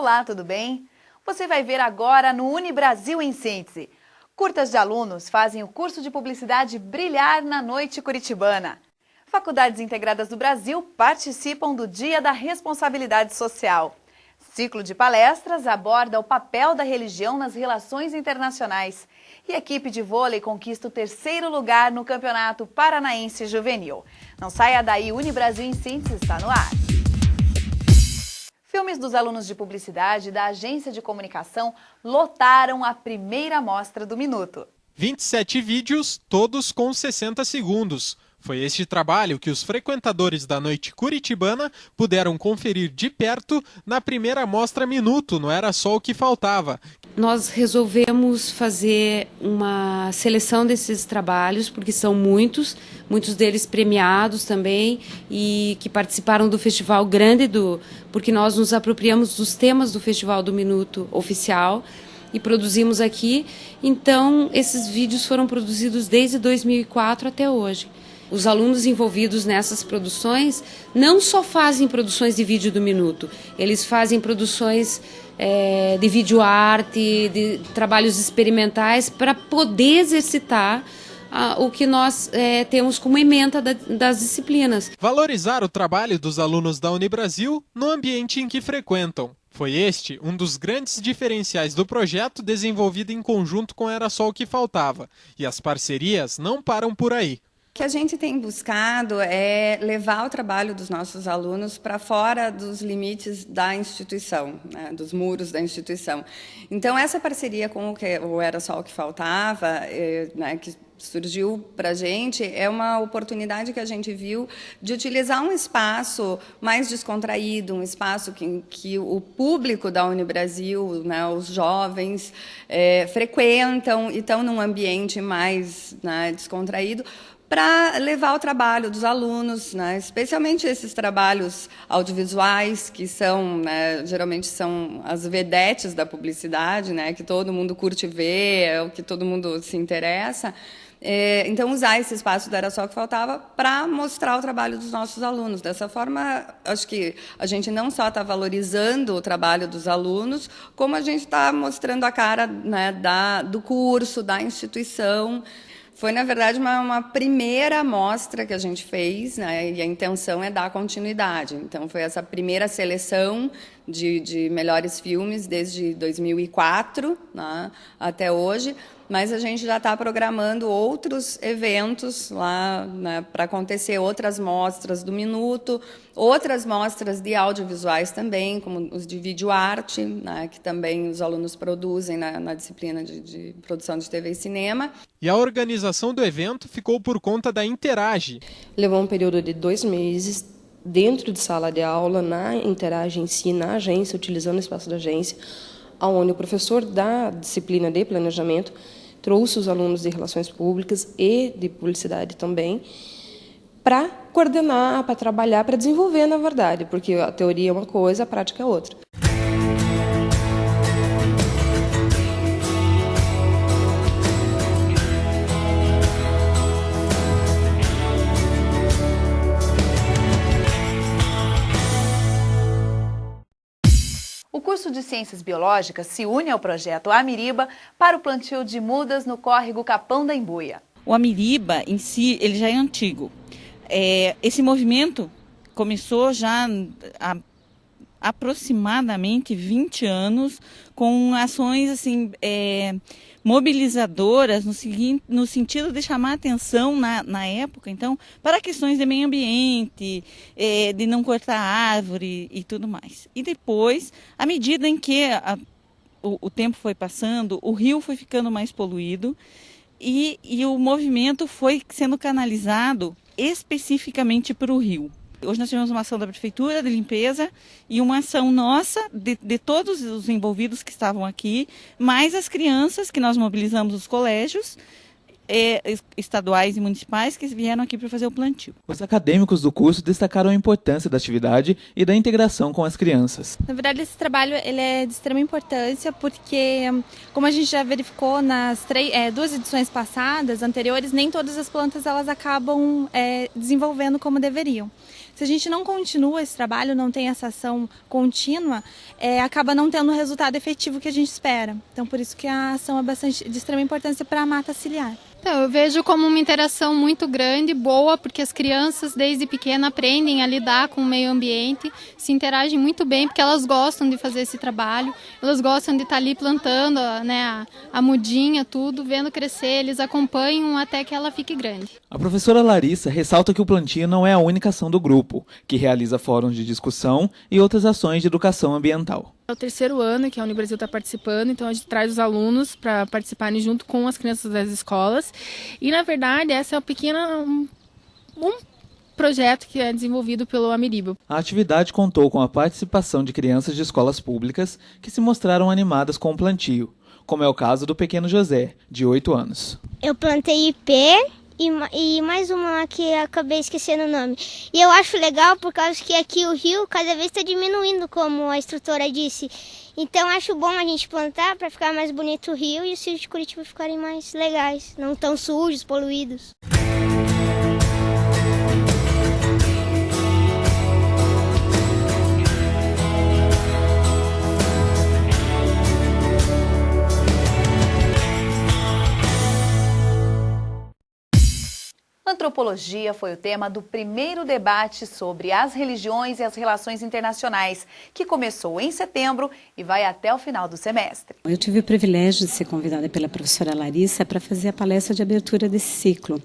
Olá, tudo bem? Você vai ver agora no Unibrasil em Síntese. Curtas de alunos fazem o curso de publicidade brilhar na noite curitibana. Faculdades integradas do Brasil participam do Dia da Responsabilidade Social. Ciclo de palestras aborda o papel da religião nas relações internacionais. E a equipe de vôlei conquista o 3º lugar no Campeonato Paranaense Juvenil. Não saia daí, Unibrasil em Síntese está no ar. Filmes dos alunos de publicidade da agência de comunicação lotaram a primeira mostra do Minuto. 27 vídeos, todos com 60 segundos. Foi este trabalho que os frequentadores da noite curitibana puderam conferir de perto na primeira mostra Minuto, não era só o que faltava. Nós resolvemos fazer uma seleção desses trabalhos, porque são muitos deles premiados também, e que participaram do Festival Grande, porque nós nos apropriamos dos temas do Festival do Minuto oficial e produzimos aqui. Então, esses vídeos foram produzidos desde 2004 até hoje. Os alunos envolvidos nessas produções não só fazem produções de vídeo do Minuto, eles fazem produções de videoarte, de trabalhos experimentais para poder exercitar o que nós temos como ementa das disciplinas. Valorizar o trabalho dos alunos da Unibrasil no ambiente em que frequentam. Foi este um dos grandes diferenciais do projeto desenvolvido em conjunto com Era Só o que Faltava. E as parcerias não param por aí. O que a gente tem buscado é levar o trabalho dos nossos alunos para fora dos limites da instituição, né, dos muros da instituição. Então, essa parceria com o Era Só o que Faltava, né, que surgiu para a gente, é uma oportunidade que a gente viu de utilizar um espaço mais descontraído, um espaço que o público da Unibrasil, né, os jovens, frequentam e estão num ambiente mais, né, descontraído, para levar o trabalho dos alunos, né, especialmente esses trabalhos audiovisuais, que são, né, geralmente são as vedetes da publicidade, né, que todo mundo curte ver, é o que todo mundo se interessa. Então, usar esse espaço do Era Só o que Faltava para mostrar o trabalho dos nossos alunos. Dessa forma, acho que a gente não só está valorizando o trabalho dos alunos, como a gente está mostrando a cara, né, do curso, da instituição. Foi, na verdade, uma primeira amostra que a gente fez, né, e a intenção é dar continuidade. Então, foi essa primeira seleção de melhores filmes desde 2004, né, até hoje, mas a gente já está programando outros eventos lá, né, para acontecer, outras mostras do Minuto, outras mostras de audiovisuais também, como os de videoarte, né, que também os alunos produzem na disciplina de produção de TV e cinema. E a organização do evento ficou por conta da Interage. Levou um período de 2 meses, dentro de sala de aula, na Interage em si, na agência, utilizando o espaço da agência, onde o professor da disciplina de planejamento trouxe os alunos de relações públicas e de publicidade também, para coordenar, para trabalhar, para desenvolver, na verdade, porque a teoria é uma coisa, a prática é outra. O curso de Ciências Biológicas se une ao projeto Amiriba para o plantio de mudas no córrego Capão da Embuia. O Amiriba, em si, ele já é antigo. Esse movimento começou já há aproximadamente 20 anos, com ações assim, mobilizadoras no sentido de chamar a atenção na época, então, para questões de meio ambiente, de não cortar árvore e tudo mais. E depois, à medida em que o tempo foi passando, o rio foi ficando mais poluído e o movimento foi sendo canalizado especificamente para o rio. Hoje nós tivemos uma ação da Prefeitura de limpeza e uma ação nossa, de todos os envolvidos que estavam aqui, mais as crianças que nós mobilizamos os colégios estaduais e municipais que vieram aqui para fazer o plantio. Os acadêmicos do curso destacaram a importância da atividade e da integração com as crianças. Na verdade, esse trabalho ele é de extrema importância porque, como a gente já verificou nas 2 edições passadas, anteriores, nem todas as plantas elas acabam desenvolvendo como deveriam. Se a gente não continua esse trabalho, não tem essa ação contínua, acaba não tendo o resultado efetivo que a gente espera. Então, por isso que a ação é de extrema importância para a mata ciliar. Então, eu vejo como uma interação muito grande, boa, porque as crianças desde pequena aprendem a lidar com o meio ambiente, se interagem muito bem, porque elas gostam de fazer esse trabalho, elas gostam de estar ali plantando, né, a mudinha, tudo, vendo crescer, eles acompanham até que ela fique grande. A professora Larissa ressalta que o plantio não é a única ação do grupo, que realiza fóruns de discussão e outras ações de educação ambiental. É o 3º ano que a Unibrasil está participando, então a gente traz os alunos para participarem junto com as crianças das escolas. E, na verdade, essa é um projeto que é desenvolvido pelo Ameribo. A atividade contou com a participação de crianças de escolas públicas que se mostraram animadas com o plantio, como é o caso do pequeno José, de 8 anos. Eu plantei ipê e mais uma que eu acabei esquecendo o nome. E eu acho legal por causa que aqui o rio cada vez está diminuindo, como a instrutora disse. Então acho bom a gente plantar para ficar mais bonito o rio e os rios de Curitiba ficarem mais legais, não tão sujos, poluídos. Antropologia foi o tema do primeiro debate sobre as religiões e as relações internacionais, que começou em setembro e vai até o final do semestre. Eu tive o privilégio de ser convidada pela professora Larissa para fazer a palestra de abertura desse ciclo.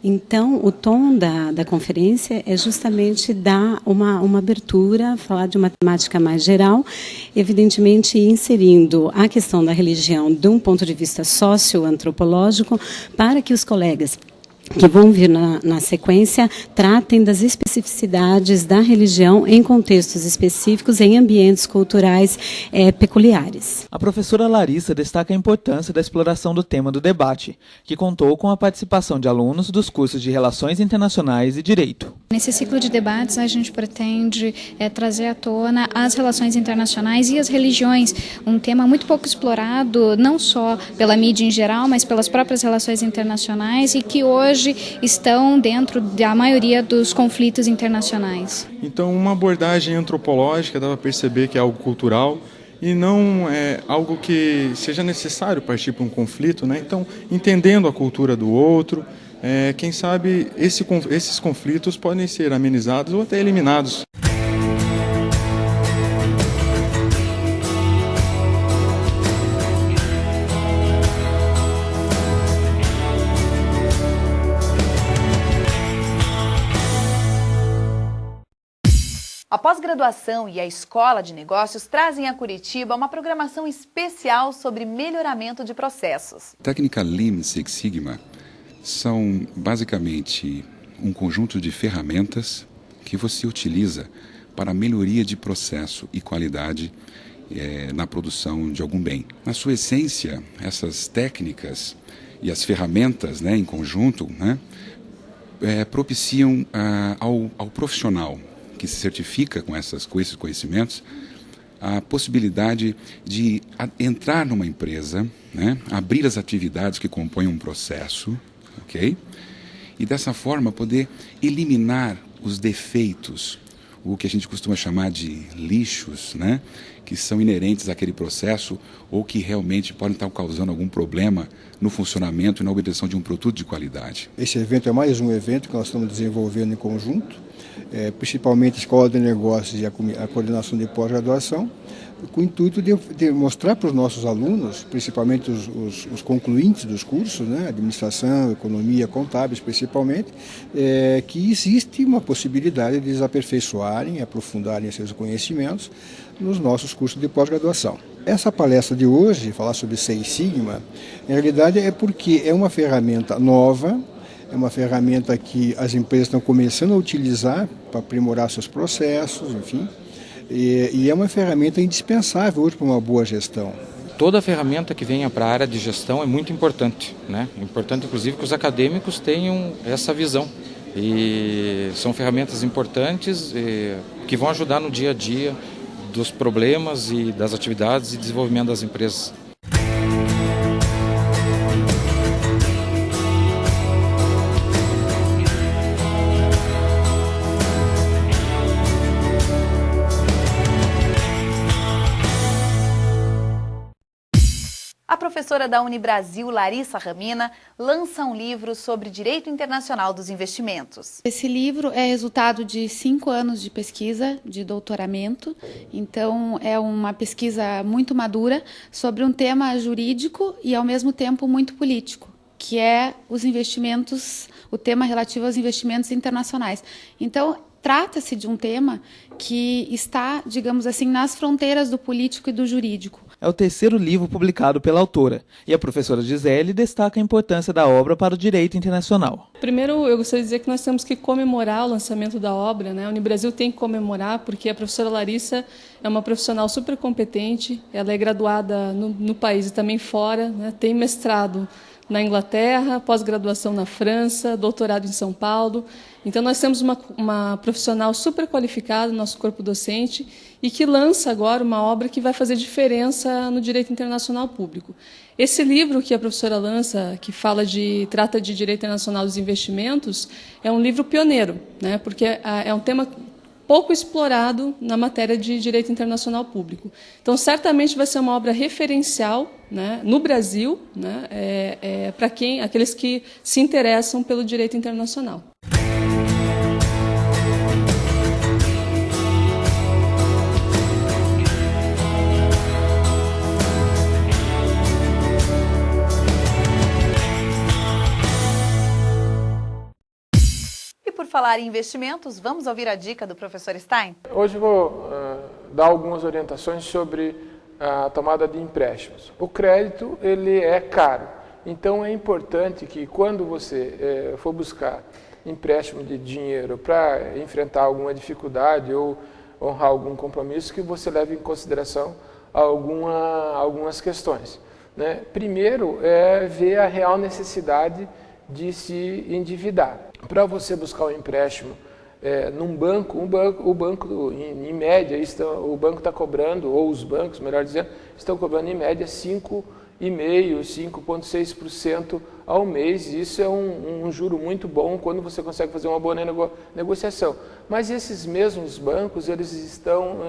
Então, o tom da conferência é justamente dar uma abertura, falar de uma temática mais geral, evidentemente inserindo a questão da religião de um ponto de vista socioantropológico, para que os colegas que vão vir na sequência, tratem das especificidades da religião em contextos específicos, em ambientes culturais peculiares. A professora Larissa destaca a importância da exploração do tema do debate, que contou com a participação de alunos dos cursos de Relações Internacionais e Direito. Nesse ciclo de debates, a gente pretende trazer à tona as relações internacionais e as religiões, um tema muito pouco explorado, não só pela mídia em geral, mas pelas próprias relações internacionais e que hoje estão dentro da maioria dos conflitos internacionais. Então, uma abordagem antropológica dá para perceber que é algo cultural e não é algo que seja necessário partir para um conflito, né? Então, entendendo a cultura do outro, quem sabe esses conflitos podem ser amenizados ou até eliminados. A pós-graduação e a Escola de Negócios trazem a Curitiba uma programação especial sobre melhoramento de processos. A técnica Lean Six Sigma são basicamente um conjunto de ferramentas que você utiliza para a melhoria de processo e qualidade na produção de algum bem. Na sua essência, essas técnicas e as ferramentas, né, em conjunto, né, propiciam ao profissional que se certifica com esses conhecimentos, a possibilidade de entrar numa empresa, né, abrir as atividades que compõem um processo, ok? E dessa forma poder eliminar os defeitos, o que a gente costuma chamar de lixos, né, que são inerentes àquele processo ou que realmente podem estar causando algum problema no funcionamento e na obtenção de um produto de qualidade. Esse evento é mais um evento que nós estamos desenvolvendo em conjunto, principalmente a Escola de Negócios e a coordenação de pós-graduação, com o intuito de mostrar para os nossos alunos, principalmente os concluintes dos cursos, né, administração, economia, contábeis principalmente, que existe uma possibilidade de eles aperfeiçoarem, aprofundarem seus conhecimentos nos nossos cursos de pós-graduação. Essa palestra de hoje, falar sobre Six Sigma, em realidade é porque é uma ferramenta nova, é uma ferramenta que as empresas estão começando a utilizar para aprimorar seus processos, enfim, e é uma ferramenta indispensável hoje para uma boa gestão. Toda ferramenta que venha para a área de gestão é muito importante, né? É importante, inclusive, que os acadêmicos tenham essa visão. E são ferramentas importantes que vão ajudar no dia a dia dos problemas e das atividades e desenvolvimento das empresas. professora da Unibrasil, Larissa Ramina, lança um livro sobre direito internacional dos investimentos. Esse livro é resultado de 5 anos de pesquisa, de doutoramento. Então, é uma pesquisa muito madura sobre um tema jurídico e, ao mesmo tempo, muito político, que é os investimentos, o tema relativo aos investimentos internacionais. Então, trata-se de um tema que está, digamos assim, nas fronteiras do político e do jurídico. É o terceiro livro publicado pela autora, e a professora Gisele destaca a importância da obra para o direito internacional. Primeiro, eu gostaria de dizer que nós temos que comemorar o lançamento da obra, né? A Unibrasil tem que comemorar, porque a professora Larissa é uma profissional super competente, ela é graduada no país e também fora, né? Tem mestrado na Inglaterra, pós-graduação na França, doutorado em São Paulo. Então, nós temos uma profissional super qualificada no nosso corpo docente e que lança agora uma obra que vai fazer diferença no direito internacional público. Esse livro que a professora lança, que trata de direito internacional dos investimentos, é um livro pioneiro, né? Porque é um tema pouco explorado na matéria de direito internacional público. Então, certamente vai ser uma obra referencial, né, no Brasil, né, para aqueles que se interessam pelo direito internacional. Por falar em investimentos, vamos ouvir a dica do professor Stein? Hoje vou dar algumas orientações sobre a tomada de empréstimos. O crédito, ele é caro, então é importante que quando você for buscar empréstimo de dinheiro para enfrentar alguma dificuldade ou honrar algum compromisso, que você leve em consideração algumas questões, né? Primeiro é ver a real necessidade de se endividar. Para você buscar um empréstimo num banco, o banco, em média, o banco está cobrando, ou os bancos, melhor dizendo, estão cobrando em média 5,5%, 5,6% ao mês. Isso é um juro muito bom quando você consegue fazer uma boa negociação. Mas esses mesmos bancos, eles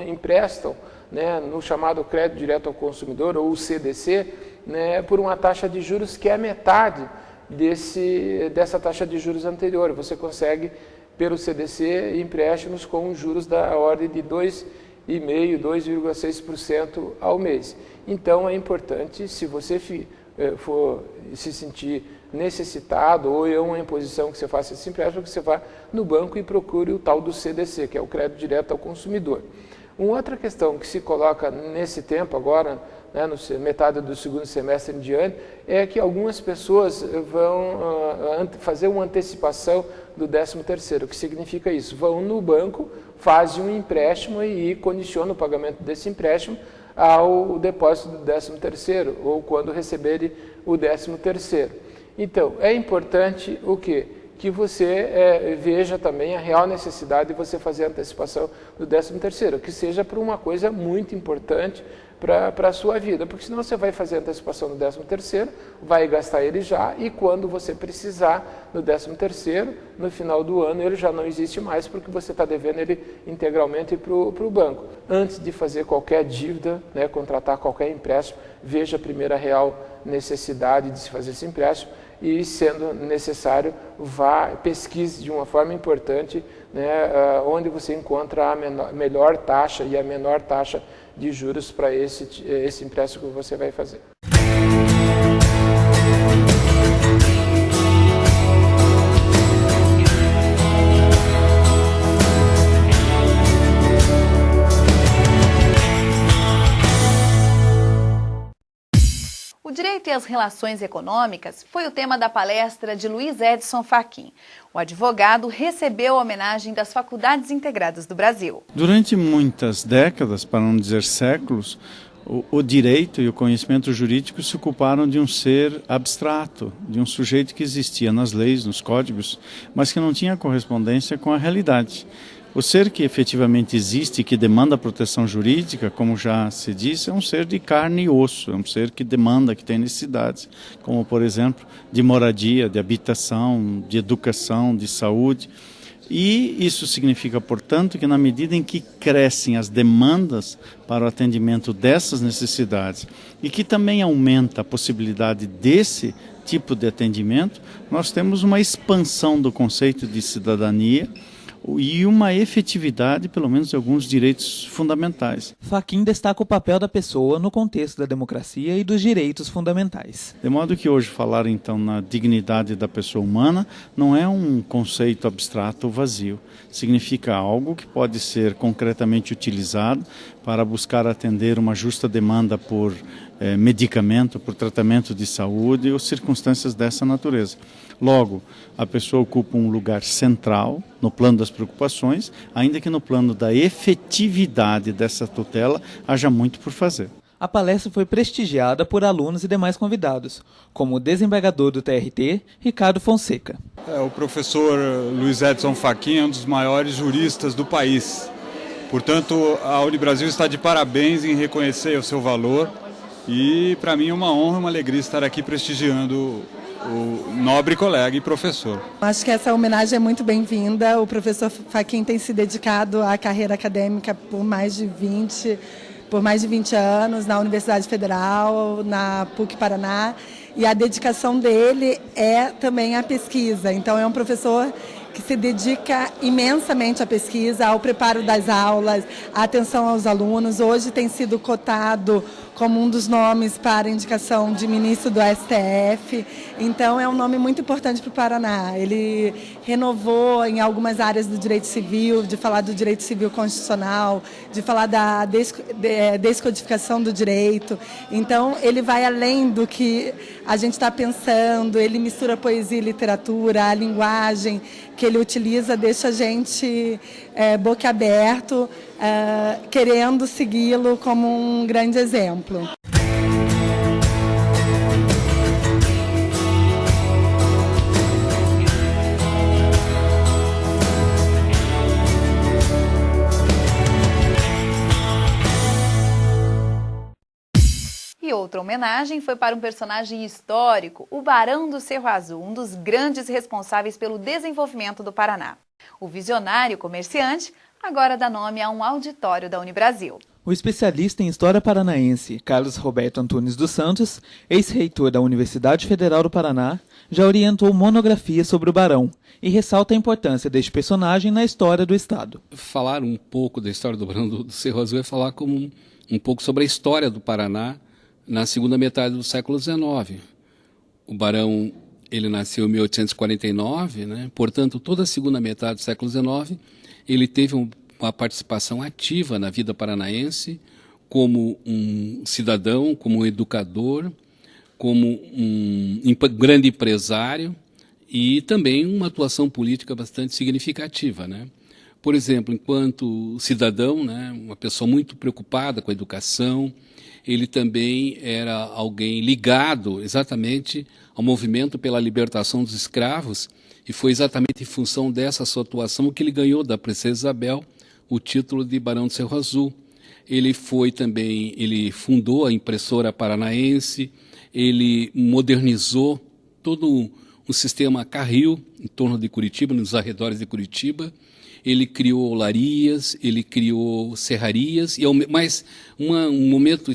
emprestam, né, no chamado crédito direto ao consumidor, ou o CDC, né, por uma taxa de juros que é a metade dessa taxa de juros anterior. Você consegue, pelo CDC, empréstimos com juros da ordem de 2,5%, 2,6% ao mês. Então, é importante, se você for se sentir necessitado ou é uma imposição que você faça esse empréstimo, que você vá no banco e procure o tal do CDC, que é o crédito direto ao consumidor. Uma outra questão que se coloca nesse tempo agora, né, metade do segundo semestre em diante, é que algumas pessoas vão fazer uma antecipação do 13º. O que significa isso? Vão no banco, fazem um empréstimo e condicionam o pagamento desse empréstimo ao depósito do 13º, ou quando receberem o 13º. Então, é importante o quê? Que você veja também a real necessidade de você fazer a antecipação do 13º, que seja por uma coisa muito importante para a sua vida, porque senão você vai fazer a antecipação do 13º, vai gastar ele já, e quando você precisar do 13º, no final do ano, ele já não existe mais, porque você está devendo ele integralmente para o banco. Antes de fazer qualquer dívida, né, contratar qualquer empréstimo, veja a primeira real necessidade de se fazer esse empréstimo, e, sendo necessário, pesquise de uma forma importante, né, onde você encontra a melhor taxa e a menor taxa de juros para esse empréstimo que você vai fazer. O direito e as relações econômicas foi o tema da palestra de Luiz Edson Fachin. O advogado recebeu a homenagem das Faculdades Integradas do Brasil. Durante muitas décadas, para não dizer séculos, o direito e o conhecimento jurídico se ocuparam de um ser abstrato, de um sujeito que existia nas leis, nos códigos, mas que não tinha correspondência com a realidade. O ser que efetivamente existe e que demanda proteção jurídica, como já se disse, é um ser de carne e osso, é um ser que demanda, que tem necessidades, como, por exemplo, de moradia, de habitação, de educação, de saúde. E isso significa, portanto, que na medida em que crescem as demandas para o atendimento dessas necessidades e que também aumenta a possibilidade desse tipo de atendimento, nós temos uma expansão do conceito de cidadania e uma efetividade, pelo menos, de alguns direitos fundamentais. Fachin destaca o papel da pessoa no contexto da democracia e dos direitos fundamentais. De modo que hoje falar, então, na dignidade da pessoa humana não é um conceito abstrato ou vazio. Significa algo que pode ser concretamente utilizado para buscar atender uma justa demanda por medicamento, por tratamento de saúde ou circunstâncias dessa natureza. Logo, a pessoa ocupa um lugar central no plano das preocupações, ainda que no plano da efetividade dessa tutela haja muito por fazer. A palestra foi prestigiada por alunos e demais convidados, como o desembargador do TRT, Ricardo Fonseca. O professor Luiz Edson Fachin é um dos maiores juristas do país. Portanto, a Unibrasil está de parabéns em reconhecer o seu valor e, para mim, é uma honra e uma alegria estar aqui prestigiando o nobre colega e professor. Acho que essa homenagem é muito bem-vinda. O professor Fachin tem se dedicado à carreira acadêmica por mais de 20 anos na Universidade Federal, na PUC Paraná, e a dedicação dele é também a pesquisa. Então é um professor que se dedica imensamente à pesquisa, ao preparo das aulas, à atenção aos alunos. Hoje tem sido cotado como um dos nomes para indicação de ministro do STF. Então é um nome muito importante para o Paraná. Ele renovou em algumas áreas do direito civil, de falar do direito civil constitucional, de falar da descodificação do direito. Então ele vai além do que a gente está pensando, ele mistura poesia e literatura, a linguagem que ele utiliza deixa a gente boquiaberto, querendo segui-lo como um grande exemplo. E outra homenagem foi para um personagem histórico, o Barão do Cerro Azul, um dos grandes responsáveis pelo desenvolvimento do Paraná. O visionário comerciante agora dá nome a um auditório da Unibrasil. O especialista em História Paranaense, Carlos Roberto Antunes dos Santos, ex-reitor da Universidade Federal do Paraná, já orientou monografias sobre o Barão e ressalta a importância deste personagem na história do Estado. Falar um pouco da história do Barão do Cerro Azul é falar como um pouco sobre a história do Paraná na segunda metade do século XIX. O Barão, ele nasceu em 1849, né? Portanto, toda a segunda metade do século XIX, ele teve uma participação ativa na vida paranaense como um cidadão, como um educador, como um grande empresário e também uma atuação política bastante significativa, né? Por exemplo, enquanto cidadão, né, uma pessoa muito preocupada com a educação, ele também era alguém ligado exatamente ao movimento pela libertação dos escravos e foi exatamente em função dessa sua atuação que ele ganhou da Princesa Isabel o título de Barão do Cerro Azul. Ele fundou a impressora paranaense, ele modernizou todo o sistema carril em torno de Curitiba, nos arredores de Curitiba. Ele criou olarias, ele criou serrarias, mas um momento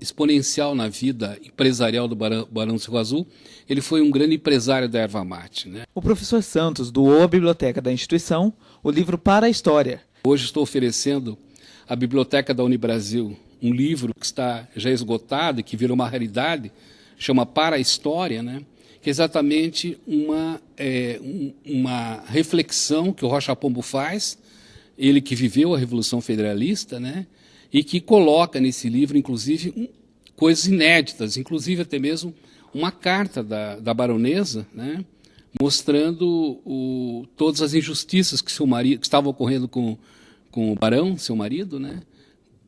exponencial na vida empresarial do Barão do Cerro Azul, ele foi um grande empresário da erva mate, né? O professor Santos doou à biblioteca da instituição o livro Para a História. Hoje estou oferecendo à biblioteca da Unibrasil um livro que está já esgotado e que virou uma raridade, chama Para a História, né? Que é exatamente uma reflexão que o Rocha Pombo faz, ele que viveu a Revolução Federalista, né, e que coloca nesse livro, inclusive, coisas inéditas, inclusive até mesmo uma carta da baronesa, né, mostrando todas as injustiças que estavam ocorrendo com o barão, seu marido, né,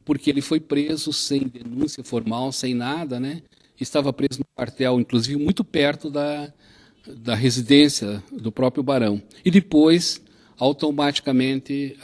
porque ele foi preso sem denúncia formal, sem nada, né, estava preso no quartel, inclusive muito perto da residência do próprio barão. E depois, automaticamente,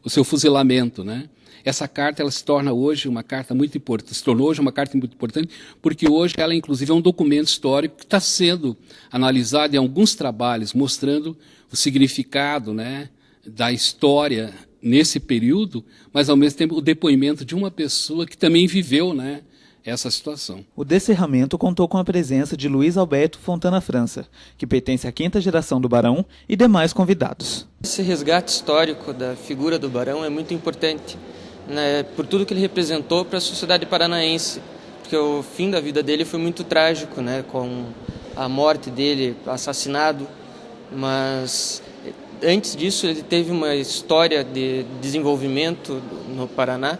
o seu fuzilamento, né? Essa carta ela se torna hoje uma carta muito importante, se tornou hoje uma carta muito importante, porque hoje ela inclusive é um documento histórico que está sendo analisado em alguns trabalhos, mostrando o significado, né, da história nesse período, mas ao mesmo tempo o depoimento de uma pessoa que também viveu, né, essa situação. O descerramento contou com a presença de Luiz Alberto Fontana França, que pertence à 5ª geração do Barão, e demais convidados. Esse resgate histórico da figura do Barão é muito importante, né, por tudo que ele representou para a sociedade paranaense, porque o fim da vida dele foi muito trágico, né, com a morte dele, assassinado, mas antes disso ele teve uma história de desenvolvimento no Paraná,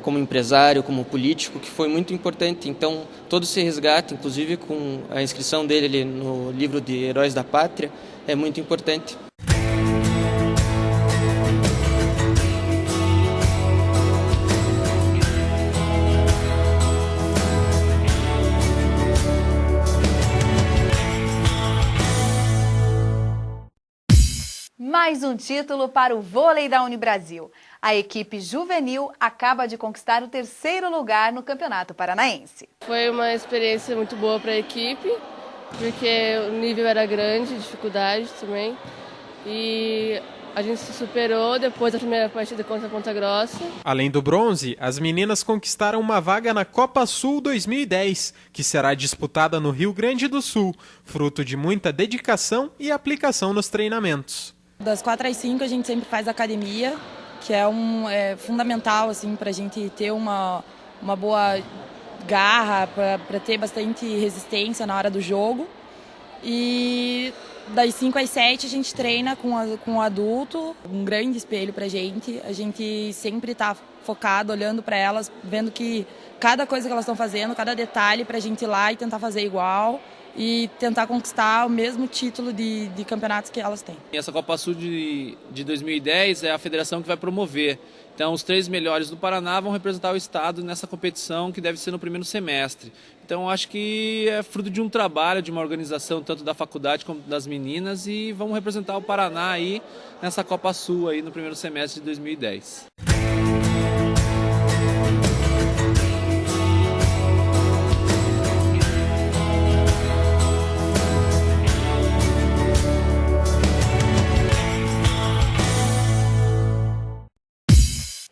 como empresário, como político, que foi muito importante. Então, todo esse resgate, inclusive com a inscrição dele no livro de Heróis da Pátria, é muito importante. Mais um título para o vôlei da Unibrasil. A equipe juvenil acaba de conquistar o 3º lugar no Campeonato Paranaense. Foi uma experiência muito boa para a equipe, porque o nível era grande, dificuldade também. E a gente se superou depois da primeira partida contra a Ponta Grossa. Além do bronze, as meninas conquistaram uma vaga na Copa Sul 2010, que será disputada no Rio Grande do Sul, fruto de muita dedicação e aplicação nos treinamentos. Das 4 às 5 a gente sempre faz academia, que é fundamental assim, para a gente ter uma boa garra, para ter bastante resistência na hora do jogo. E das 5 às 7 a gente treina com o adulto, um grande espelho para a gente sempre está focado, olhando para elas, vendo que cada coisa que elas estão fazendo, cada detalhe para a gente ir lá e tentar fazer igual e tentar conquistar o mesmo título de campeonatos que elas têm. Essa Copa Sul de 2010 é a federação que vai promover. Então, os 3 melhores do Paraná vão representar o estado nessa competição que deve ser no primeiro semestre. Então, acho que é fruto de um trabalho, de uma organização tanto da faculdade como das meninas e vamos representar o Paraná aí nessa Copa Sul aí no primeiro semestre de 2010.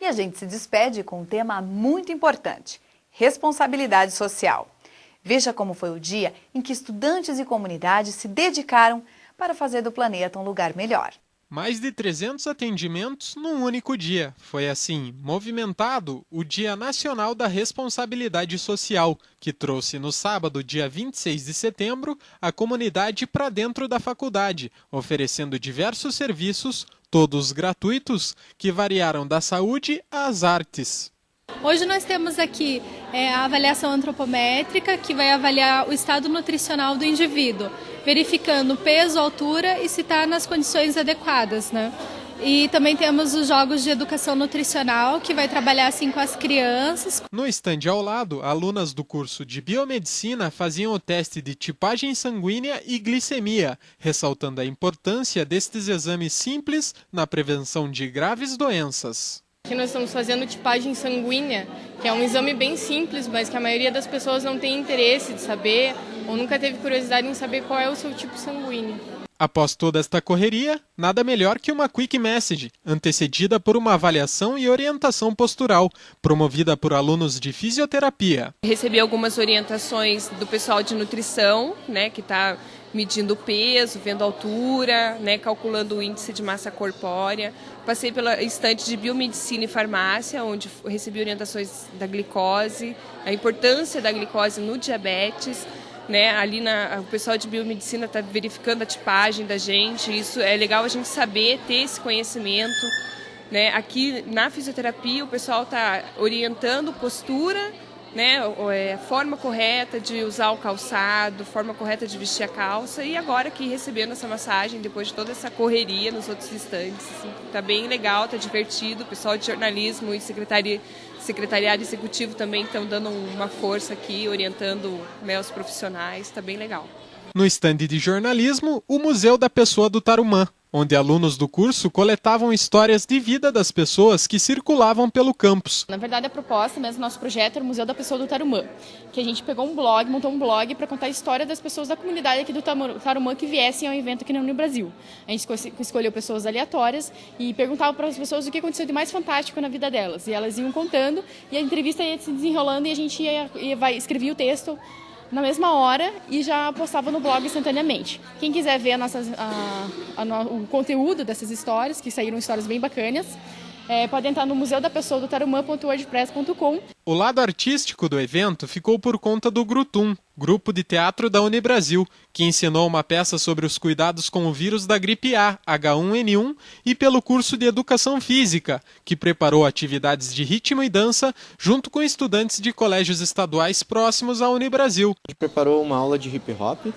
E a gente se despede com um tema muito importante: responsabilidade social. Veja como foi o dia em que estudantes e comunidades se dedicaram para fazer do planeta um lugar melhor. Mais de 300 atendimentos num único dia. Foi assim, movimentado, o Dia Nacional da Responsabilidade Social, que trouxe no sábado, dia 26 de setembro, a comunidade para dentro da faculdade, oferecendo diversos serviços, todos gratuitos, que variaram da saúde às artes. Hoje nós temos aqui a avaliação antropométrica, que vai avaliar o estado nutricional do indivíduo, verificando peso, altura e se está nas condições adequadas, né? E também temos os jogos de educação nutricional, que vai trabalhar assim com as crianças. No estande ao lado, alunas do curso de biomedicina faziam o teste de tipagem sanguínea e glicemia, ressaltando a importância destes exames simples na prevenção de graves doenças. Aqui nós estamos fazendo tipagem sanguínea, que é um exame bem simples, mas que a maioria das pessoas não tem interesse de saber ou nunca teve curiosidade em saber qual é o seu tipo sanguíneo. Após toda esta correria, nada melhor que uma Quick Message, antecedida por uma avaliação e orientação postural, promovida por alunos de fisioterapia. Recebi algumas orientações do pessoal de nutrição, né, que está medindo o peso, vendo a altura, né, calculando o índice de massa corpórea. Passei pela estante de biomedicina e farmácia, onde recebi orientações da glicose, a importância da glicose no diabetes. Né, ali o pessoal de biomedicina está verificando a tipagem da gente, isso é legal a gente saber, ter esse conhecimento. Né? Aqui na fisioterapia o pessoal está orientando postura, né, a forma correta de usar o calçado, forma correta de vestir a calça, e agora aqui recebendo essa massagem, depois de toda essa correria nos outros estantes. Assim, tá bem legal, tá divertido, o pessoal de jornalismo e secretariado executivo também estão dando uma força aqui, orientando, né, os profissionais, está bem legal. No estande de jornalismo, o Museu da Pessoa do Tarumã, onde alunos do curso coletavam histórias de vida das pessoas que circulavam pelo campus. Na verdade, a proposta mesmo, nosso projeto era o Museu da Pessoa do Tarumã, que a gente pegou um blog, montou um blog para contar a história das pessoas da comunidade aqui do Tarumã que viessem ao evento aqui no Brasil. A gente escolheu pessoas aleatórias e perguntava para as pessoas o que aconteceu de mais fantástico na vida delas. E elas iam contando e a entrevista ia se desenrolando e a gente escrevia o texto na mesma hora e já postava no blog instantaneamente. Quem quiser ver o conteúdo dessas histórias, que saíram histórias bem bacanas, pode entrar no museudapesoadotarumã.wordpress.com. O lado artístico do evento ficou por conta do Grutum, grupo de teatro da Unibrasil, que ensinou uma peça sobre os cuidados com o vírus da gripe A, H1N1, e pelo curso de Educação Física, que preparou atividades de ritmo e dança junto com estudantes de colégios estaduais próximos à Unibrasil. A gente preparou uma aula de hip hop,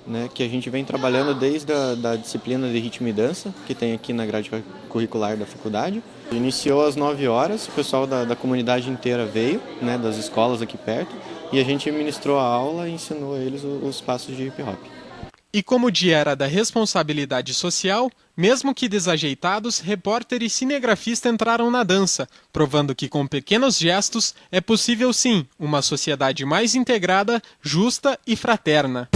né, que a gente vem trabalhando desde a disciplina de ritmo e dança, que tem aqui na grade curricular da faculdade. Iniciou às 9 horas, o pessoal da comunidade inteira veio, né, das escolas aqui perto, e a gente ministrou a aula e ensinou a eles os passos de hip hop. E como o dia era da responsabilidade social, mesmo que desajeitados, repórter e cinegrafista entraram na dança, provando que com pequenos gestos é possível sim uma sociedade mais integrada, justa e fraterna.